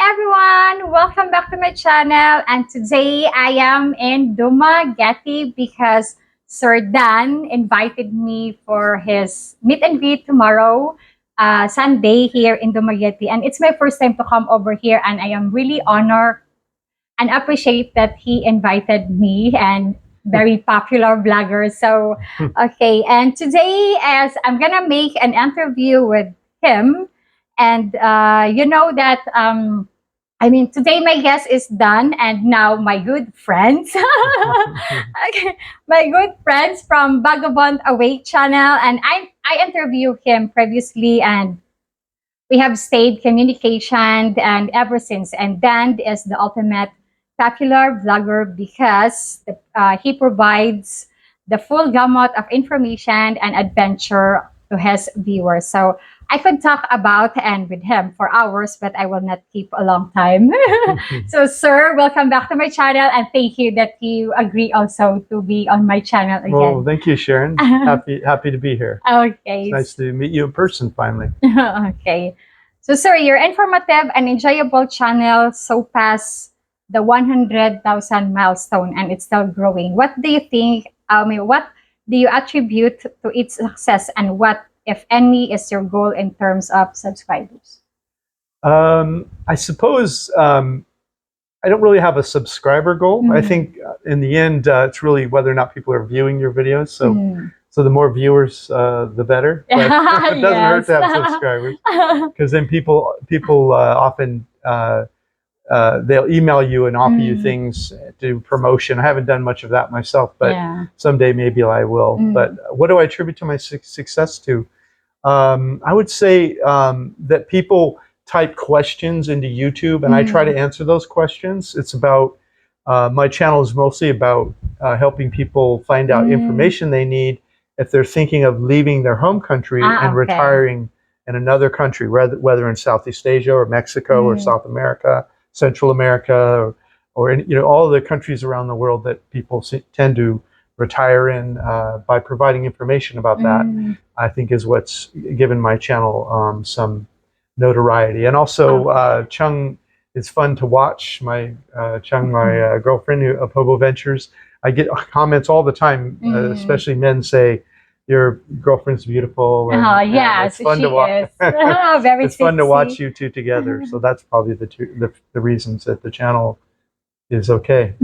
everyone, welcome back to my channel. And today I am in Dumaguete because Sir Dan invited me for his meet and greet tomorrow, Sunday here in Dumaguete. And it's my first time to come over here, and I am really honored and appreciate that he invited me and very popular vlogger. So, okay. And today, as I'm gonna make an interview with him, and you know that today my guest is done, and now my good friends, okay, my good friends from Vagabond Awake channel, and I interviewed him previously, and we have stayed communication and ever since. And Dan is the ultimate popular vlogger because he provides the full gamut of information and adventure to his viewers. So I could talk about and with him for hours, but I will not keep a long time. So, sir, welcome back to my channel, and thank you that you agree also to be on my channel again. Well, thank you, Sharon. Happy to be here. Okay. It's nice to meet you in person finally. Okay. So, sir, your informative and enjoyable channel so past the 100,000 milestone, and it's still growing. What do you think? What do you attribute to its success, and what, if any, is your goal in terms of subscribers? I suppose I don't really have a subscriber goal. I think in the end, it's really whether or not people are viewing your videos. So the more viewers, the better. But it doesn't hurt to have subscribers, because then people often they'll email you and offer you things to do promotion. I haven't done much of that myself, but someday maybe I will. But what do I attribute to my success to? I would say that people type questions into YouTube, and I try to answer those questions. It's about my channel is mostly about helping people find out information they need if they're thinking of leaving their home country and retiring in another country, whether in Southeast Asia or Mexico or South America, Central America, or all the countries around the world that people tend to retire in. By providing information about that, I think is what's given my channel some notoriety. And also Chung is fun to watch. Chung, my girlfriend of Hobo Ventures, I get comments all the time, especially men say, your girlfriend's beautiful. And, yes, it's fun to watch. Very it's fun to watch you two together. So that's probably the reasons that the channel is okay.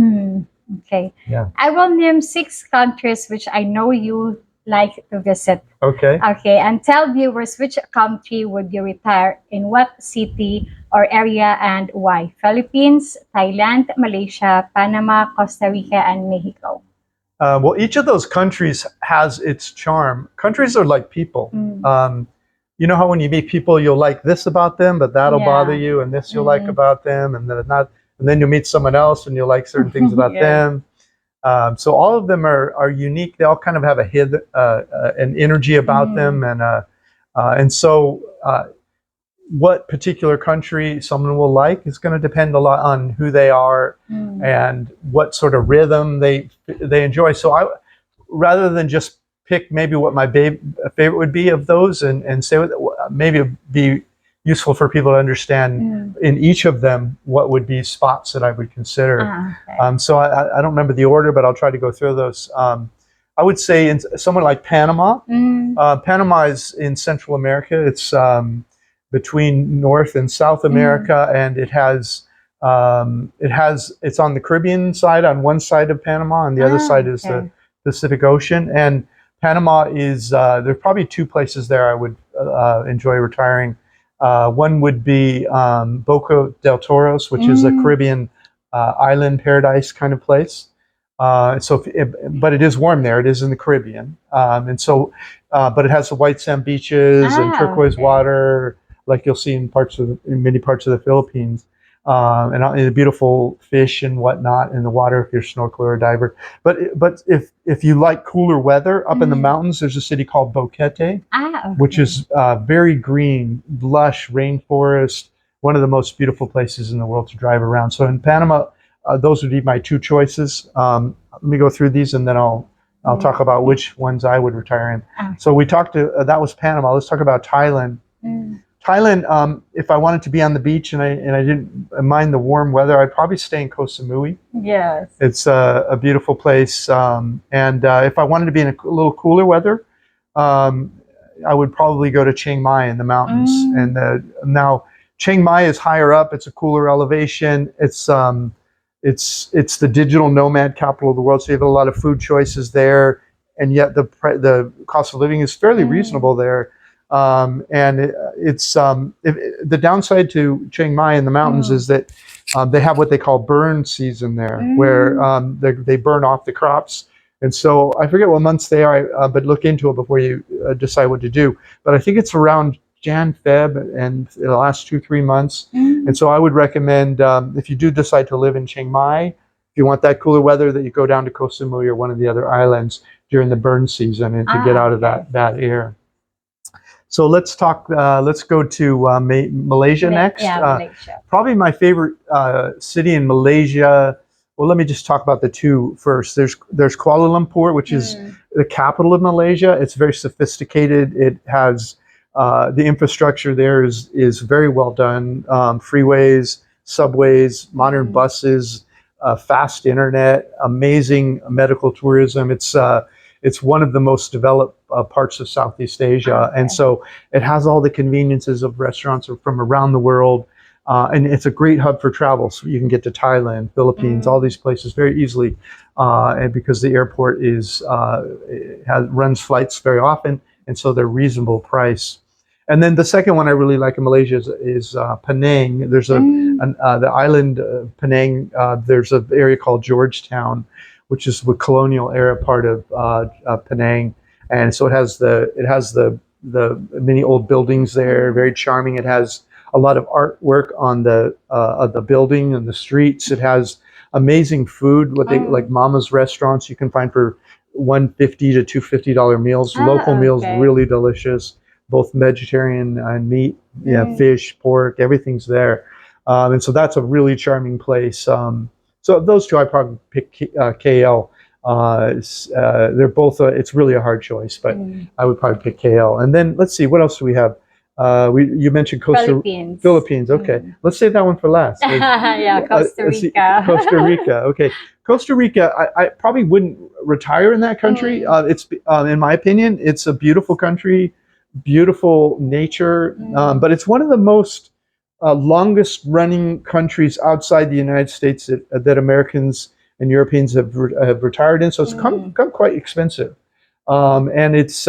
Okay. Yeah. I will name 6 countries which I know you like to visit. Okay. Okay, and tell viewers which country would you retire in, what city or area, and why. Philippines, Thailand, Malaysia, Panama, Costa Rica, and Mexico. Well, each of those countries has its charm. Countries are like people. You know how when you meet people, you'll like this about them, but that'll bother you, and this you'll like about them, and then not. And then you'll meet someone else, and you'll like certain things about them. So all of them are unique. They all kind of have an energy about them, and so what particular country someone will like is going to depend a lot on who they are and what sort of rhythm they enjoy. So rather than just pick maybe what my favorite would be of those, and say maybe it'd be useful for people to understand in each of them what would be spots that I would consider. So I don't remember the order, but I'll try to go through those. I would say in somewhere like Panama. Panama is in Central America. It's between North and South America, and it's on the Caribbean side on one side of Panama, and the other side is the Pacific Ocean. And Panama is there's probably 2 places there I would enjoy retiring. One would be Boca del Toros, which is a Caribbean island paradise kind of place. But it is warm there. It is in the Caribbean, but it has the white sand beaches and turquoise water, like you'll see in many parts of the Philippines, and the beautiful fish and whatnot in the water if you're a snorkeler or a diver. But if you like cooler weather, up in the mountains, there's a city called Boquete, which is very green, lush rainforest, one of the most beautiful places in the world to drive around. So in Panama, those would be my 2 choices. Let me go through these, and then I'll talk about which ones I would retire in. So we talked that was Panama. Let's talk about Thailand. Thailand, if I wanted to be on the beach and I didn't mind the warm weather, I'd probably stay in Koh Samui. Yes. It's a beautiful place. And if I wanted to be in a little cooler weather, um, I would probably go to Chiang Mai in the mountains. And now Chiang Mai is higher up. It's a cooler elevation. It's the digital nomad capital of the world. So you have a lot of food choices there, and yet the cost of living is fairly reasonable there. And the downside to Chiang Mai in the mountains is that they have what they call burn season there, where they burn off the crops. And so I forget what months they are, but look into it before you decide what to do. But I think it's around Jan, Feb, and the last 2-3 months. And so I would recommend, if you do decide to live in Chiang Mai, if you want that cooler weather, that you go down to Koh Samui or one of the other islands during the burn season and to get out of that air. So let's talk. Let's go to Malaysia next. Yeah, Malaysia. Probably my favorite city in Malaysia. Well, let me just talk about the two first. There's Kuala Lumpur, which is the capital of Malaysia. It's very sophisticated. It has the infrastructure there is very well done. Freeways, subways, modern buses, fast internet, amazing medical tourism. It's one of the most developed parts of Southeast Asia. And so it has all the conveniences of restaurants from around the world. And it's a great hub for travel. So you can get to Thailand, Philippines, all these places very easily. And because the airport runs flights very often, and so they're reasonable price. And then the second one I really like in Malaysia is Penang. There's the island Penang. There's an area called Georgetown, which is the colonial era part of Penang, and so it has the many old buildings there, very charming. It has a lot of artwork on the building and the streets. It has amazing food, what they like Mama's restaurants you can find for $150 to $250 meals. Local meals, really delicious, both vegetarian and meat, fish, pork, everything's there, and so that's a really charming place. So of those two, I probably pick KL. They're both. It's really a hard choice, but I would probably pick KL. And then let's see, what else do we have? You mentioned Philippines. Okay, let's save that one for last. Yeah, Costa Rica. Costa Rica. Okay, Costa Rica. I probably wouldn't retire in that country. It's in my opinion, it's a beautiful country, beautiful nature, but it's one of the most longest running countries outside the United States that Americans and Europeans have retired in. So it's become quite expensive. And it's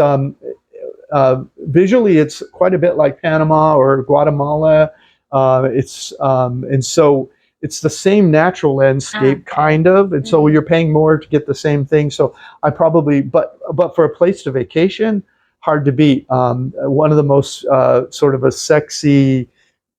visually, it's quite a bit like Panama or Guatemala. And so it's the same natural landscape, kind of. And so you're paying more to get the same thing. So I probably, but for a place to vacation, hard to beat. One of the most sort of a sexy,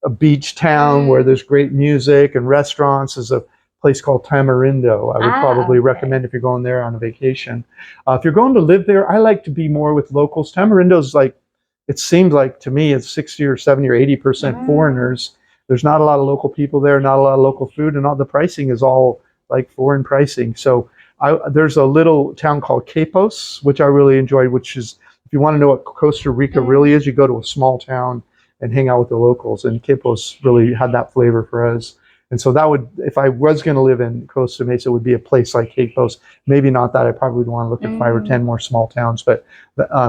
a beach town where there's great music and restaurants is a place called Tamarindo. I would probably recommend if you're going there on a vacation. If you're going to live there, I like to be more with locals. Tamarindo's like, it seems like to me, it's 60 or 70 or 80% foreigners. There's not a lot of local people there, not a lot of local food, and all the pricing is all like foreign pricing. So there's a little town called Quepos, which I really enjoyed, which is, if you want to know what Costa Rica really is, you go to a small town and hang out with the locals. And Quepos really had that flavor for us. And so that would, if I was going to live in Costa Mesa, it would be a place like Quepos. Maybe not that. I probably would want to look at 5 or 10 more small towns, but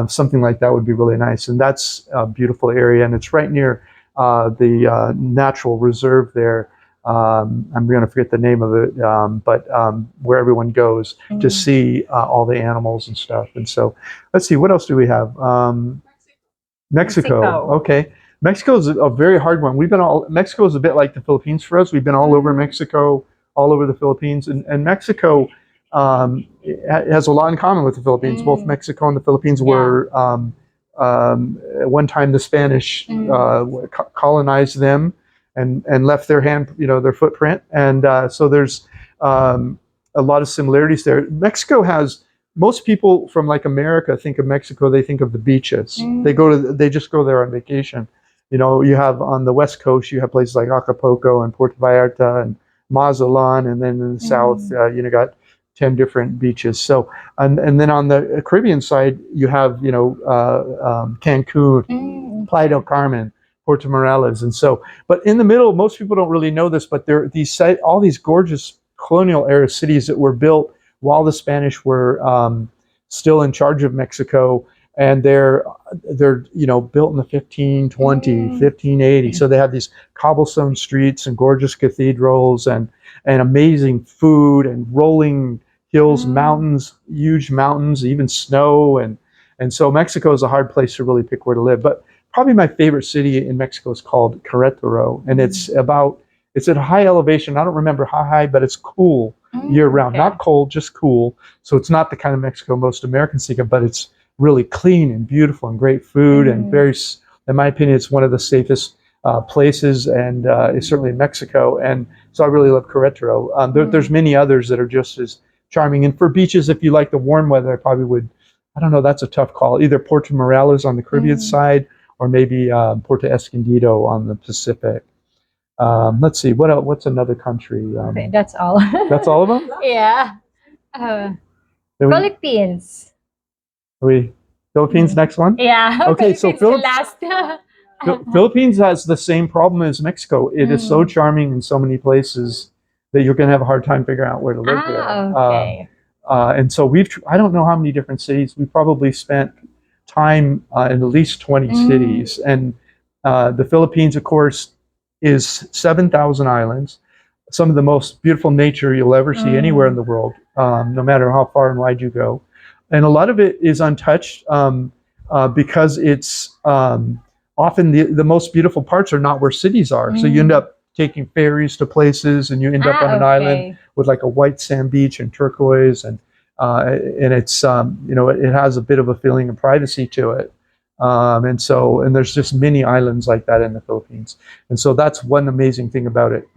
something like that would be really nice. And that's a beautiful area. And it's right near the natural reserve there. I'm going to forget the name of it, but where everyone goes to see all the animals and stuff. And so let's see, what else do we have? Mexico. Okay. Mexico is a very hard one. Mexico is a bit like the Philippines for us. We've been all over Mexico, all over the Philippines, and Mexico has a lot in common with the Philippines. Both Mexico and the Philippines were at one time the Spanish colonized them and left their their footprint, and so there's a lot of similarities there. Mexico has. Most people from like America think of Mexico. They think of the beaches. They just go there on vacation. You have on the West Coast, you have places like Acapulco and Puerto Vallarta and Mazatlan, and then in the South, got 10 different beaches. So, and then on the Caribbean side, you have Cancun, Playa del Carmen, Puerto Morelos. And so, but in the middle, most people don't really know this, but there are all these gorgeous colonial era cities that were built while the Spanish were still in charge of Mexico, and they're built in the 1520, 1580. So they have these cobblestone streets and gorgeous cathedrals and amazing food and rolling hills, mountains, huge mountains, even snow, and so Mexico is a hard place to really pick where to live. But probably my favorite city in Mexico is called Querétaro, and it's at a high elevation. I don't remember how high, but it's cool year round. Not cold, just cool. So it's not the kind of Mexico most Americans think of, but it's really clean and beautiful and great food and very, in my opinion, it's one of the safest places, and it's certainly in Mexico. And so I really love Querétaro. There's many others that are just as charming. And for beaches, if you like the warm weather, I probably would, I don't know, that's a tough call. Either Puerto Morelos on the Caribbean side, or maybe Puerto Escondido on the Pacific. Let's see, what's another country? Okay, that's all. That's all of them? Yeah. Philippines. Philippines next one? Yeah. Okay, so last. Philippines has the same problem as Mexico. It is so charming in so many places that you're going to have a hard time figuring out where to live there. Okay. And so I don't know how many different cities. We probably spent time in at least 20 cities. And the Philippines, of course, is 7,000 islands. Some of the most beautiful nature you'll ever see anywhere in the world, no matter how far and wide you go. And a lot of it is untouched because it's often the most beautiful parts are not where cities are. So you end up taking ferries to places, and you end up on an island with like a white sand beach and turquoise, and it's it has a bit of a feeling of privacy to it. And there's just many islands like that in the Philippines. And so that's one amazing thing about it.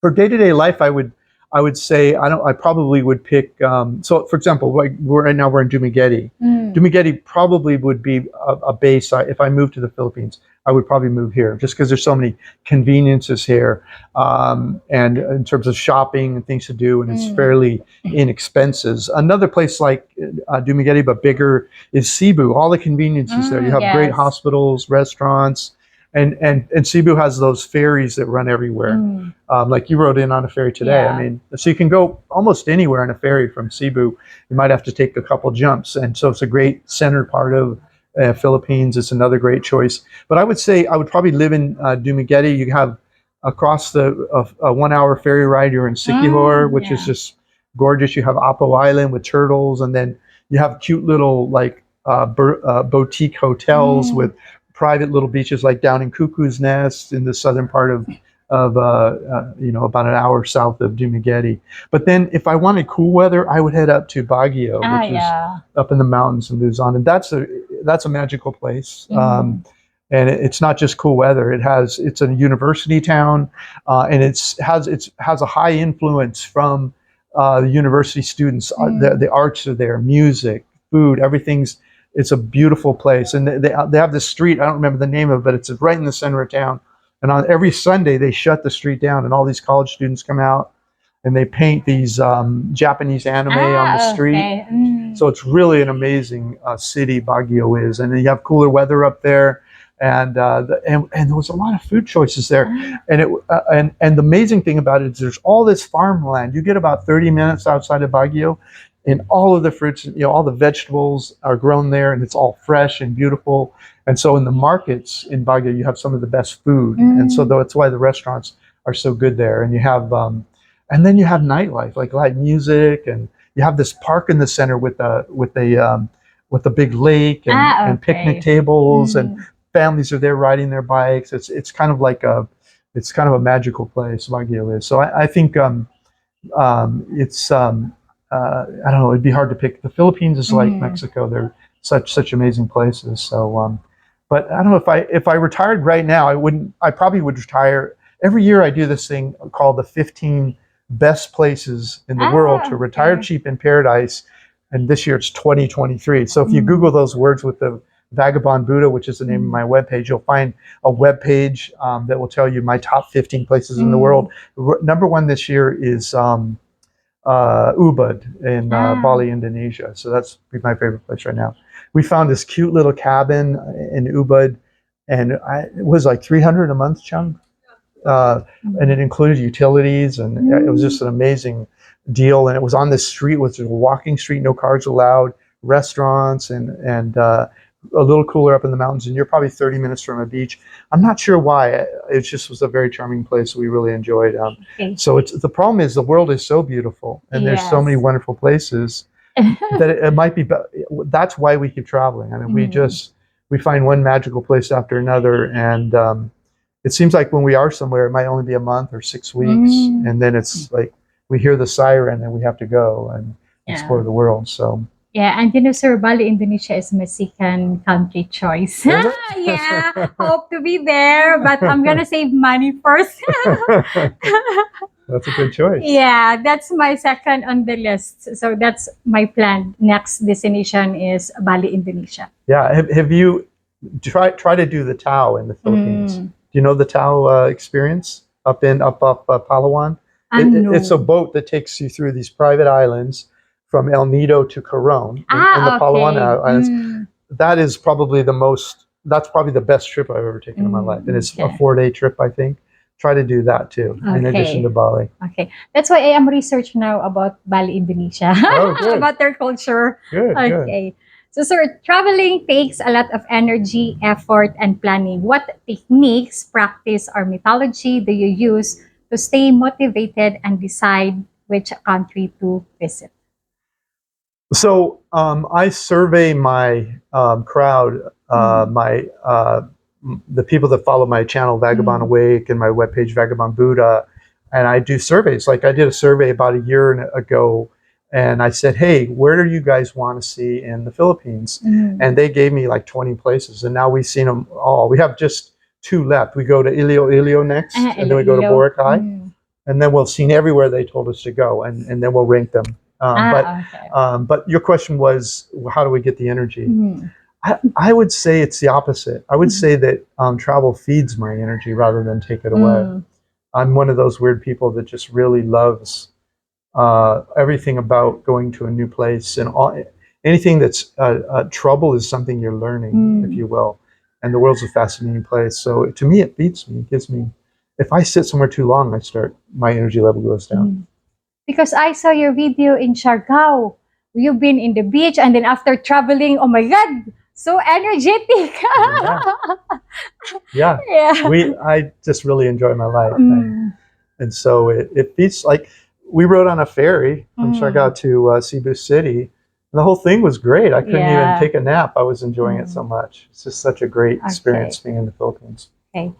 For day-to-day life, I would say I probably would pick. So, for example, right now we're in Dumaguete. Dumaguete probably would be a base. If I moved to the Philippines, I would probably move here, just because there's so many conveniences here, and in terms of shopping and things to do, and it's fairly inexpensive. Another place like Dumaguete, but bigger, is Cebu. All the conveniences there. You have great hospitals, restaurants. And Cebu has those ferries that run everywhere. Like you rode in on a ferry today. I mean, so you can go almost anywhere on a ferry from Cebu. You might have to take a couple jumps. And so it's a great center part of Philippines. It's another great choice. But I would say I would probably live in Dumaguete. You have across the 1 hour ferry ride, you're in Siquijor, which is just gorgeous. You have Apo Island with turtles. And then you have cute little like boutique hotels with private little beaches, like down in Cuckoo's Nest in the southern part of about an hour south of Dumaguete. But then if I wanted cool weather, I would head up to Baguio, which is up in the mountains in Luzon, and that's a magical place. And it's not just cool weather. It's a university town, and it has a high influence from the university students. The arts are there, music, food, everything's. It's a beautiful place, and they have this street. I don't remember the name of it, but it's right in the center of town. And on every Sunday, they shut the street down, and all these college students come out, and they paint these Japanese anime on the street. So it's really an amazing city, Baguio is. And then you have cooler weather up there, and there was a lot of food choices there. And and the amazing thing about it is there's all this farmland. You get about 30 minutes outside of Baguio, and all of the fruits, all the vegetables are grown there, and it's all fresh and beautiful. And so in the markets in Baguio, you have some of the best food. And so that's why the restaurants are so good there. And you have, and then you have nightlife, like live music, and you have this park in the center with a big lake and picnic tables, and families are there riding their bikes. It's kind of like a magical place, Baguio is. So I think it's. I don't know. It'd be hard to pick. The Philippines is like Mexico. They're such amazing places. So, but I don't know if I retired right now, I probably would retire. Every year I do this thing called the 15 best places in the world to retire cheap in paradise. And this year it's 2023. So if you Google those words with the Vagabond Buddha, which is the name of my webpage, you'll find a webpage that will tell you my top 15 places in the world. Number one this year is Ubud in Bali, Indonesia. So that's my favorite place right now. We found this cute little cabin in Ubud, it was like 300 a month, Chung, and it included utilities, and it was just an amazing deal. And it was on this street, which was a walking street, no cars allowed, restaurants, and a little cooler up in the mountains. And you're probably 30 minutes from a beach. I'm not sure why. It just was a very charming place. We really enjoyed. Okay. So the problem is the world is so beautiful, and there's so many wonderful places that it might be. That's why we keep traveling. I mean, we find one magical place after another, and it seems like when we are somewhere, it might only be a month or 6 weeks, and then it's like we hear the siren and we have to go and explore the world. So. Yeah, and Sir, Bali, Indonesia is my second country choice. Yeah, hope to be there, but I'm gonna save money first. That's a good choice. Yeah, that's my second on the list. So that's my plan. Next destination is Bali, Indonesia. Yeah, have you try to do the Tao in the Philippines? Do you know the Tao experience up Palawan? No. It's a boat that takes you through these private islands from El Nido to Coron in the Palawan Islands. That's probably the best trip I've ever taken in my life. And it's a 4-day trip, I think. Try to do that too, in addition to Bali. Okay. That's why I am research now about Bali, Indonesia. Oh, good. About their culture. Good. Okay. So, sir, traveling takes a lot of energy, effort, and planning. What techniques, practice, or methodology do you use to stay motivated and decide which country to visit? So I survey my crowd, the people that follow my channel, Vagabond Awake, and my webpage, Vagabond Buddha, and I do surveys. Like I did a survey about a year ago, and I said, hey, where do you guys want to see in the Philippines? And they gave me like 20 places, and now we've seen them all. We have just 2 left. We go to Iloilo next, and then we go to Boracay, and then we'll see everywhere they told us to go, and then we'll rank them. But your question was, how do we get the energy? I would say it's the opposite. I would say that travel feeds my energy rather than take it away. I'm one of those weird people that just really loves everything about going to a new place, and anything that's trouble is something you're learning, if you will. And the world's a fascinating place. So to me, it feeds me. It gives me. If I sit somewhere too long, my energy level goes down. Because I saw your video in Siargao. You've been in the beach, and then after traveling, oh my God, so energetic. Yeah. I just really enjoy my life. And so it feels like we rode on a ferry from Siargao to Cebu City. And the whole thing was great. I couldn't even take a nap. I was enjoying it so much. It's just such a great experience being in the Philippines. Okay.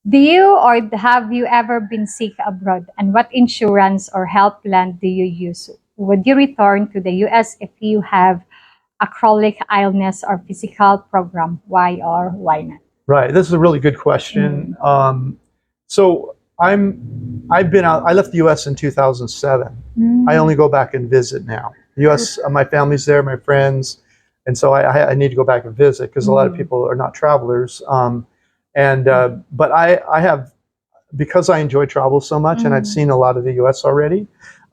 Do you or have you ever been sick abroad? And what insurance or health plan do you use? Would you return to the US if you have a chronic illness or physical program? Why or why not? Right. This is a really good question. So I've been out. I left the US in 2007. I only go back and visit now. The US, my family's there, my friends, and so I need to go back and visit because a lot of people are not travelers. But I have, because I enjoy travel so much, and I've seen a lot of the U.S. already.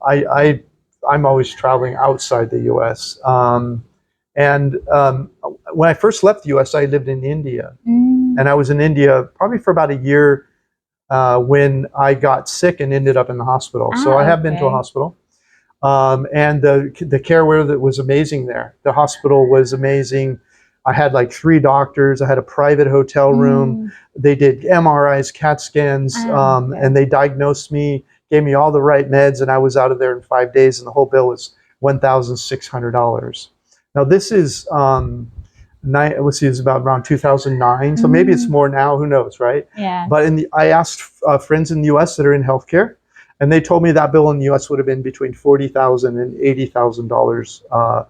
I'm always traveling outside the U.S. When I first left the U.S., I lived in India, and I was in India probably for about a year when I got sick and ended up in the hospital. So I have been to a hospital, and the care was amazing there. The hospital was amazing. I had like 3 doctors. I had a private hotel room. They did MRIs, CAT scans, and they diagnosed me, gave me all the right meds, and I was out of there in 5 days, and the whole bill was $1,600. Now this is, let's see, it was about around 2009, so maybe it's more now, who knows, right? Yeah. But I asked friends in the US that are in healthcare, and they told me that bill in the US would have been between $40,000 and $80,000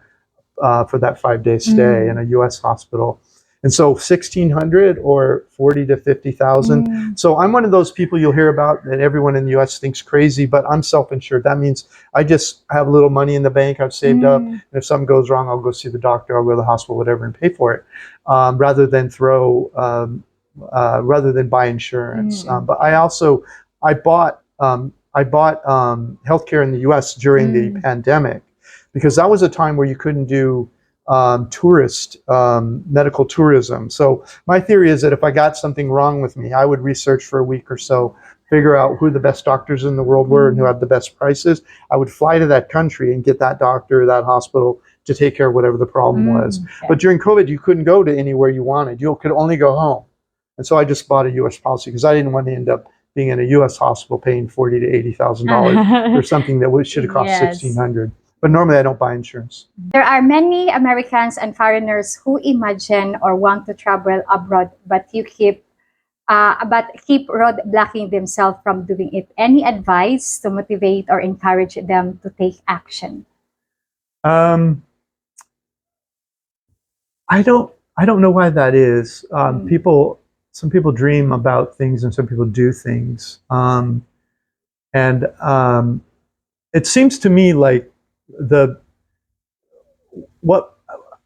for that 5-day stay in a U.S. hospital. And so 1,600 or 40 to 50,000. So I'm one of those people you'll hear about that everyone in the U.S. thinks crazy, but I'm self-insured. That means I just have a little money in the bank I've saved up. And if something goes wrong, I'll go see the doctor, I'll go to the hospital, whatever, and pay for it, rather than buy insurance. But I bought healthcare in the U.S. during the pandemic, because that was a time where you couldn't do tourist medical tourism. So my theory is that if I got something wrong with me, I would research for a week or so, figure out who the best doctors in the world were and who had the best prices. I would fly to that country and get that doctor, that hospital to take care of whatever the problem was. Okay. But during COVID, you couldn't go to anywhere you wanted. You could only go home. And so I just bought a U.S. policy because I didn't want to end up being in a U.S. hospital paying $40,000 to $80,000 for something that should have cost Yes. $1,600. But normally I don't buy insurance. There are many Americans and foreigners who imagine or want to travel abroad, but keep road blocking themselves from doing it. Any advice to motivate or encourage them to take action? I don't know why that is. Some people dream about things and some people do things. It seems to me like what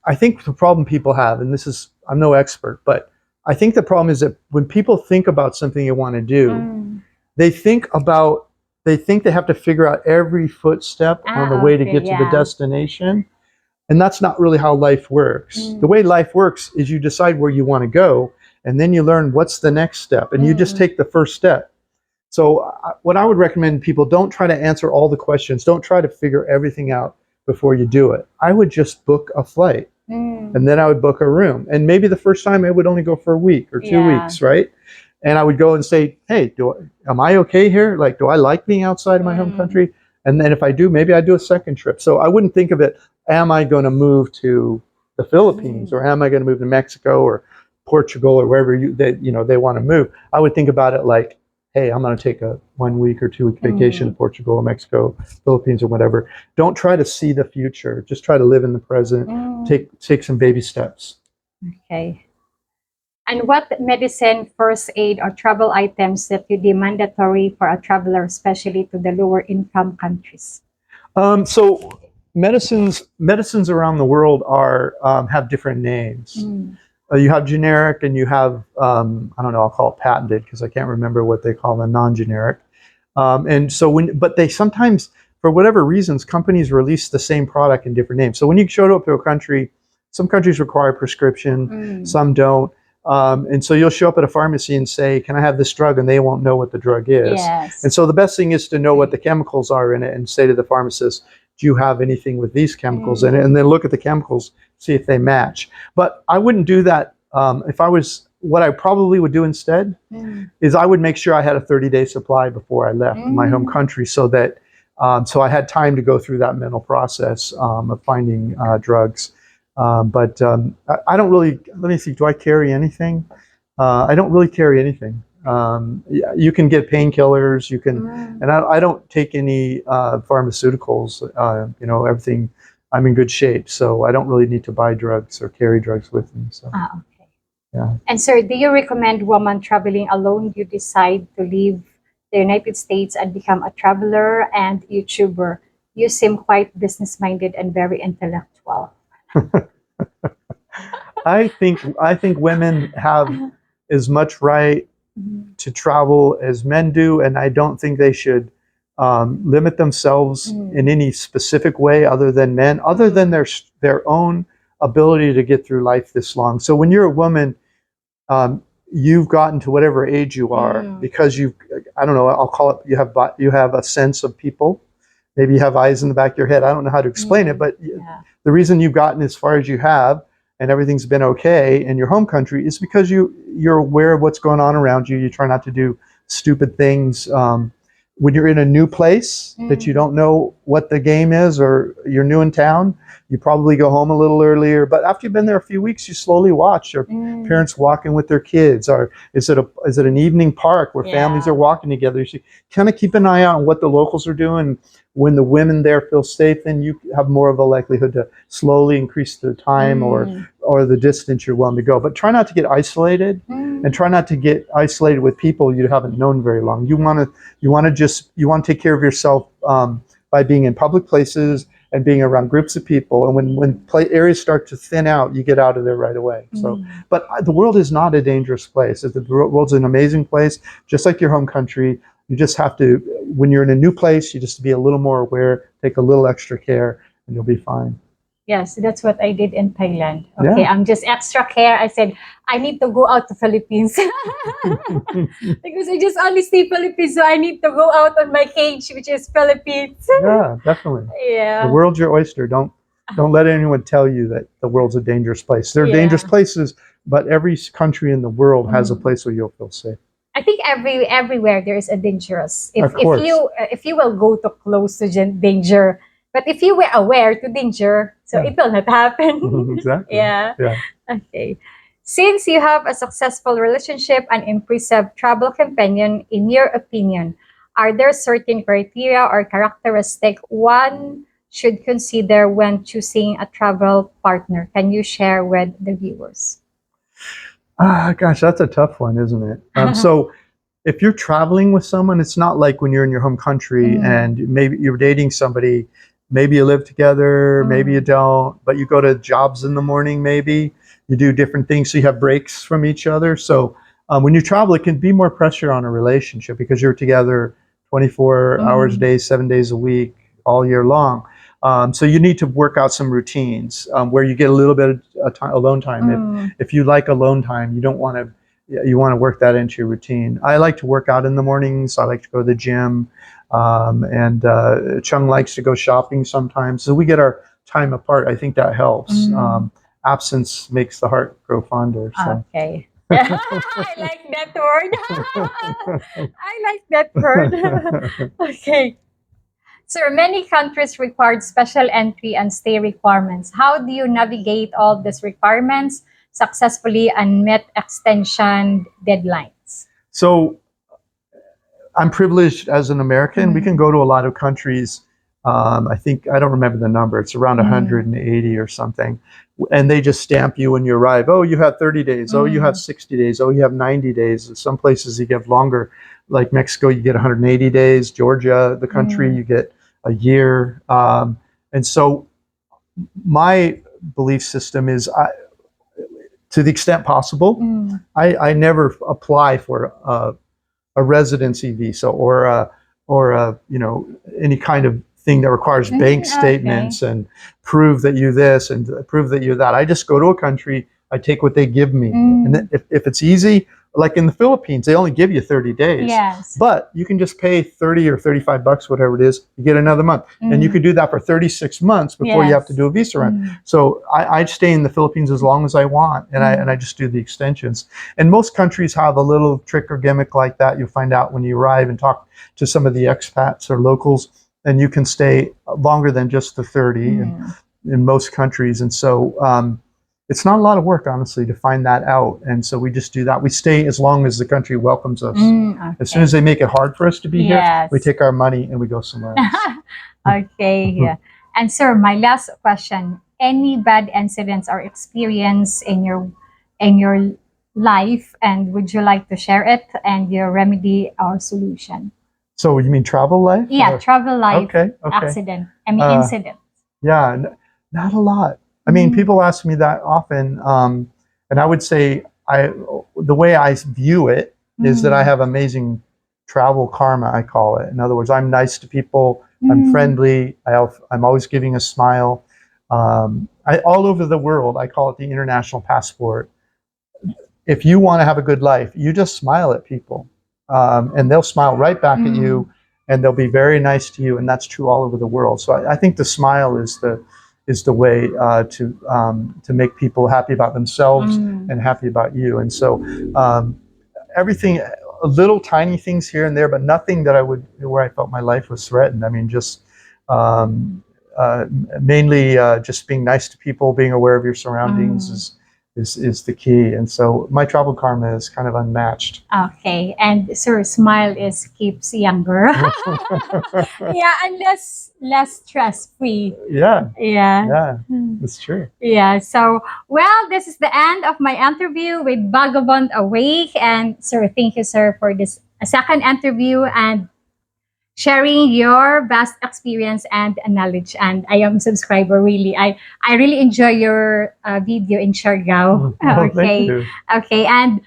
I think the problem people have, and I'm no expert, but I think the problem is that when people think about something they want to do, they think they have to figure out every footstep on the way to get to the destination. And that's not really how life works. The way life works is you decide where you want to go, and then you learn what's the next step, and you just take the first step. So what I would recommend people, don't try to answer all the questions. Don't try to figure everything out before you do it. I would just book a flight, and then I would book a room. And maybe the first time I would only go for a week or 2 weeks, right? And I would go and say, hey, am I okay here? Like, do I like being outside of my home country? And then if I do, maybe I do a second trip. So I wouldn't think of it, am I going to move to the Philippines, or am I going to move to Mexico or Portugal or wherever they want to move? I would think about it like, hey, I'm going to take a 1 week or 2 week vacation to Portugal or Mexico, Philippines or whatever. Don't try to see the future. Just try to live in the present. Take some baby steps. Okay. And what medicine, first aid, or travel items that you deem mandatory for a traveler, especially to the lower income countries? So medicines around the world have different names. You have generic, and you have I don't know, I'll call it patented because I can't remember what they call them, non-generic. And so but they sometimes, for whatever reasons, companies release the same product in different names. So when you show up to a country, some countries require prescription, some don't. And so you'll show up at a pharmacy and say, can I have this drug? And they won't know what the drug is. Yes. And so the best thing is to know what the chemicals are in it and say to the pharmacist, do you have anything with these chemicals in it? And then look at the chemicals, see if they match. But I wouldn't do that. What I probably would do instead is I would make sure I had a 30-day supply before I left my home country, so that so I had time to go through that mental process of finding drugs. But I don't really, let me see, do I carry anything? I don't really carry anything. You can get painkillers, and I don't take any pharmaceuticals, everything, I'm in good shape. So I don't really need to buy drugs or carry drugs with me. So, Okay. yeah. And sir, do you recommend women traveling alone? You decide to leave the United States and become a traveler and YouTuber. You seem quite business-minded and very intellectual. I think women have as much right to travel as men do, and I don't think they should limit themselves in any specific way other than men, other than their own ability to get through life this long. So when you're a woman, you've gotten to whatever age you are because I don't know, I'll call it, you have a sense of people. Maybe you have eyes in the back of your head. I don't know how to explain it, but the reason you've gotten as far as you have and everything's been okay in your home country is because you're aware of what's going on around you. You try not to do stupid things. When you're in a new place that you don't know what the game is, or you're new in town, you probably go home a little earlier. But after you've been there a few weeks, you slowly watch your parents walking with their kids. Or is it an evening park where families are walking together? You should kind of keep an eye on what the locals are doing. When the women there feel safe, then you have more of a likelihood to slowly increase the time or the distance you're willing to go. But try not to get isolated, and try not to get isolated with people you haven't known very long. You want to take care of yourself by being in public places and being around groups of people. And when areas start to thin out, you get out of there right away. So, but the world is not a dangerous place. The world's an amazing place, just like your home country. You just have to, when you're in a new place, you just be a little more aware, take a little extra care, and you'll be fine. Yes, that's what I did in Thailand. Okay, Yeah. I'm just extra care. I said I need to go out to Philippines because I just only see Philippines, so I need to go out on my cage, which is Philippines. Yeah, definitely. The Yeah, world's your oyster. Don't let anyone tell you that the world's a dangerous place. There are dangerous yeah. places, but every country in the world has a Mm. place where you'll feel safe. I think everywhere there is a dangerous. Of course. If you will go to close to danger, but if you were aware to danger, so Yeah. it will not happen. Exactly. Yeah. Yeah. Okay. Since you have a successful relationship and impressive travel companion, in your opinion, are there certain criteria or characteristic one should consider when choosing a travel partner? Can you share with the viewers? Ah, gosh, that's a tough one, isn't it? So if you're traveling with someone, it's not like when you're in your home country Mm. and maybe you're dating somebody, maybe you live together, maybe you Mm. don't, but you go to jobs in the morning, maybe you do different things, so you have breaks from each other. So when you travel, it can be more pressure on a relationship because you're together 24 hours a Mm. day, 7 days a week, all year long. So you need to work out some routines where you get a little bit of alone time. Mm. If you like alone time, you don't want to you want to work that into your routine. I like to work out in the mornings. I like to go to the gym, and Chung likes to go shopping sometimes. So we get our time apart. I think that helps. Mm. Absence makes the heart grow fonder. So. Okay. I like that word. I like that word. Okay. Sir, many countries require special entry and stay requirements. How do you navigate all these requirements successfully and meet extension deadlines? So I'm privileged as an American. We can Mm. go to a lot of countries. I think I don't remember the number. It's around Mm. 180 or something, and they just stamp you when you arrive. Oh, you have 30 days. Oh, you have Mm. 60 days. Oh, you have 90 days. Some places you give longer, like Mexico, you get 180 days. Georgia, the country, Mm. you get a year. And so my belief system is, to the extent possible, Mm. I never apply for a residency visa or any kind of thing that requires bank Mm, okay. statements and prove that you this and prove that you that. I just go to a country, I take what they give me, and Mm. then if it's easy, like in the Philippines, they only give you 30 days, Yes. but you can just pay 30 or 35 bucks, whatever it is, you get another month, and you Mm. could do that for 36 months before you have to Yes. do a visa run. Mm. So I stay in the Philippines as long as I want, and I just do the extensions. And most countries have a little trick or gimmick like that. You'll find out when you arrive and talk to some of the expats or locals, and you can stay longer than just the 30 Mm. in most countries. And so it's not a lot of work, honestly, to find that out. And so we just do that. We stay as long as the country welcomes us. Mm, As soon as okay. they make it hard for us to be here, we Yes. take our money and we go somewhere else. Okay. Yeah. And sir, my last question: any bad incidents or experience in your life, and would you like to share it and your remedy or solution? So you mean travel life? Yeah, travel life Okay, okay. accident. I mean Uh, incident. Yeah, not a lot. I mean, Mm. people ask me that often, and I would say the way I view it is that I Mm. have amazing travel karma. I call it. In other words, I'm nice to people. I'm Mm. friendly. I'm always giving a smile. All over the world, I call it the international passport. If you want to have a good life, you just smile at people, and they'll smile right back at you, and they'll be very nice to you, and that's true all over the world. So I think the smile is the way to make people happy about themselves Mm. and happy about you. And so everything, little tiny things here and there, but nothing that where I felt my life was threatened. I mean, just um, uh, mainly just being nice to people, being aware of your surroundings Mm. is the key. And so my travel karma is kind of unmatched. Okay. And sir, smile is keeps younger. Yeah, and less stress free. Yeah, Yeah. yeah, Mm. that's true. Yeah. So, well, this is the end of my interview with Vagabond Awake. And sir, thank you, sir, for this second interview and sharing your best experience and knowledge. And I am a subscriber, really. I really enjoy your video in Siargao. Well, thank Okay. you. Okay. And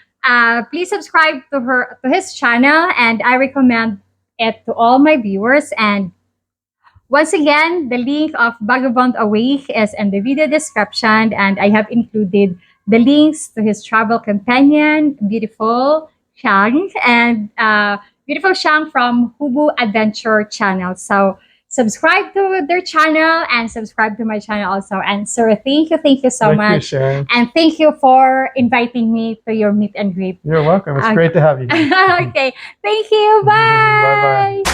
please subscribe to his channel. And I recommend it to all my viewers. And Once again, the link of Vagabond Awake is in the video description, and I have included the links to his travel companion, beautiful Shang, and beautiful Shang from Hubu Adventure channel. So subscribe to their channel and subscribe to my channel also. And sir, thank you so Thank you, much. Sharon. And thank you for inviting me to your meet and greet. You're welcome. It's Okay. great to have you here. Okay, thank you. Bye. Bye-bye.